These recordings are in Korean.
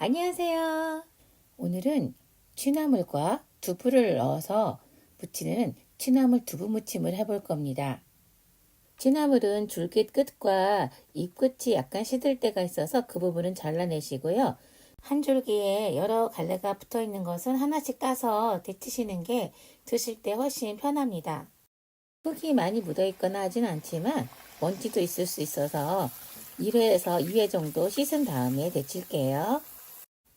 안녕하세요. 오늘은 취나물과 두부를 넣어서 무치는 취나물 두부 무침을 해볼 겁니다. 취나물은 줄기 끝과 잎 끝이 약간 시들 때가 있어서 그 부분은 잘라내시고요. 한 줄기에 여러 갈래가 붙어 있는 것은 하나씩 따서 데치시는 게 드실 때 훨씬 편합니다. 흙이 많이 묻어 있거나 하진 않지만 먼지도 있을 수 있어서 1회에서 2회 정도 씻은 다음에 데칠게요.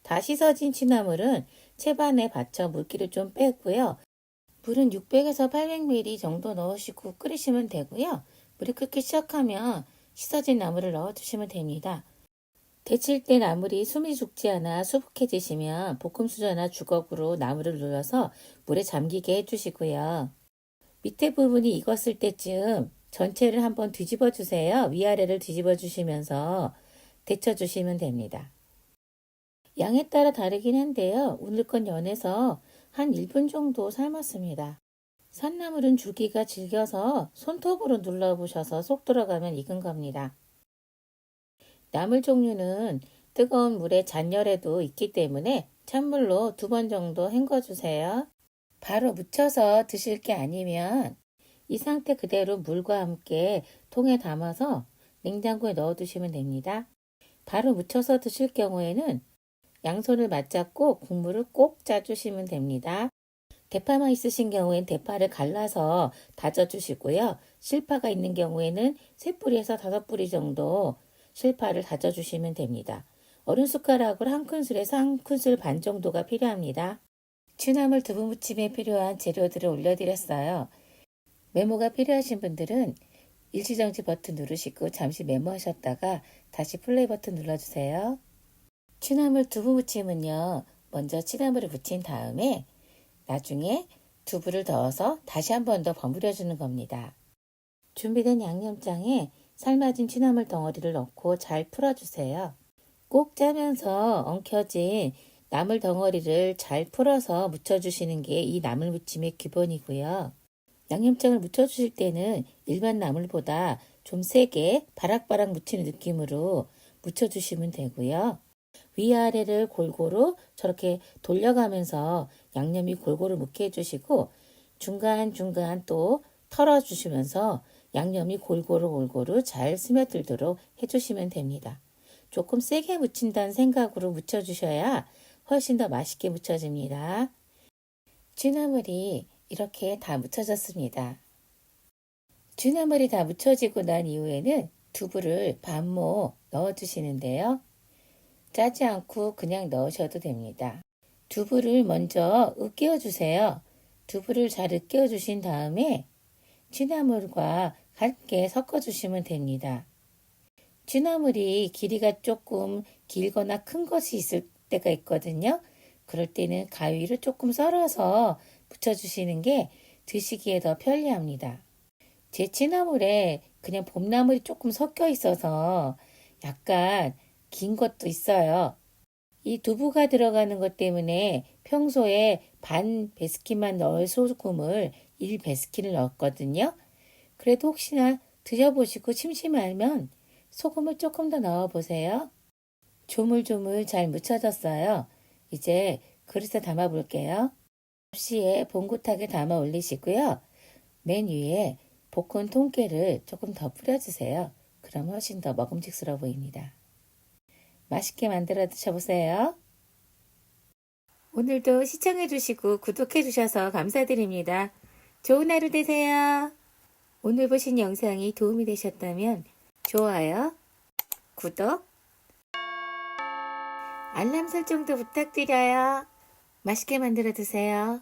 다 씻어진 취나물은 채반에 받쳐 물기를 좀 빼고요. 물은 600에서 800ml 정도 넣으시고 끓이시면 되고요. 물이 끓기 시작하면 씻어진 나물을 넣어주시면 됩니다. 데칠 때 나물이 숨이 죽지 않아 수북해지시면 볶음수저나 주걱으로 나물을 눌러서 물에 잠기게 해주시고요. 밑에 부분이 익었을 때쯤 전체를 한번 뒤집어 주세요. 위아래를 뒤집어 주시면서 데쳐 주시면 됩니다. 양에 따라 다르긴 한데요. 오늘 건 연해서 한 1분 정도 삶았습니다. 산나물은 줄기가 질겨서 손톱으로 눌러보셔서 속 들어가면 익은 겁니다. 나물 종류는 뜨거운 물에 잔열에도 있기 때문에 찬물로 2번 정도 헹궈주세요. 바로 무쳐서 드실 게 아니면 이 상태 그대로 물과 함께 통에 담아서 냉장고에 넣어두시면 됩니다. 바로 무쳐서 드실 경우에는 양손을 맞잡고 국물을 꼭 짜주시면 됩니다. 대파만 있으신 경우엔 대파를 갈라서 다져주시고요. 실파가 있는 경우에는 3뿌리에서 5뿌리 정도 실파를 다져주시면 됩니다. 어른 숟가락으로 한 큰술에서 한 큰술 반 정도가 필요합니다. 취나물 두부 무침에 필요한 재료들을 올려드렸어요. 메모가 필요하신 분들은 일시정지 버튼 누르시고 잠시 메모하셨다가 다시 플레이 버튼 눌러주세요. 취나물 두부 무침은요, 먼저 취나물을 무친 다음에 나중에 두부를 넣어서 다시 한 번 더 버무려 주는 겁니다. 준비된 양념장에 삶아진 취나물 덩어리를 넣고 잘 풀어주세요. 꼭 짜면서 엉켜진 나물 덩어리를 잘 풀어서 묻혀주시는 게 이 나물 무침의 기본이고요. 양념장을 묻혀주실 때는 일반 나물보다 좀 세게 바락바락 묻히는 느낌으로 묻혀주시면 되고요. 위아래를 골고루 저렇게 돌려가면서 양념이 골고루 묻게 해주시고 중간중간 또 털어주시면서 양념이 골고루 잘 스며들도록 해주시면 됩니다. 조금 세게 묻힌다는 생각으로 묻혀주셔야 훨씬 더 맛있게 묻혀집니다. 취나물이 이렇게 다 묻혀졌습니다. 취나물이 다 묻혀지고 난 이후에는 두부를 반모 넣어주시는데요. 짜지 않고 그냥 넣으셔도 됩니다. 두부를 먼저 으깨어 주세요. 두부를 잘 으깨어 주신 다음에 취나물과 함께 섞어 주시면 됩니다. 취나물이 길이가 조금 길거나 큰 것이 있을 때가 있거든요. 그럴 때는 가위로 조금 썰어서 묻혀주시는 게 드시기에 더 편리합니다. 제 취나물에 그냥 봄나물이 조금 섞여 있어서 약간 긴 것도 있어요. 이 두부가 들어가는 것 때문에 평소에 반 베스킨만 넣을 소금을 1 베스킨을 넣었거든요. 그래도 혹시나 드셔보시고 심심하면 소금을 조금 더 넣어보세요. 조물조물 잘 묻혀졌어요. 이제 그릇에 담아 볼게요. 접시에 봉긋하게 담아 올리시고요. 맨 위에 볶은 통깨를 조금 더 뿌려주세요. 그럼 훨씬 더 먹음직스러워 보입니다. 맛있게 만들어 드셔보세요. 오늘도 시청해주시고 구독해주셔서 감사드립니다. 좋은 하루 되세요. 오늘 보신 영상이 도움이 되셨다면 좋아요, 구독, 알람 설정도 부탁드려요. 맛있게 만들어 드세요.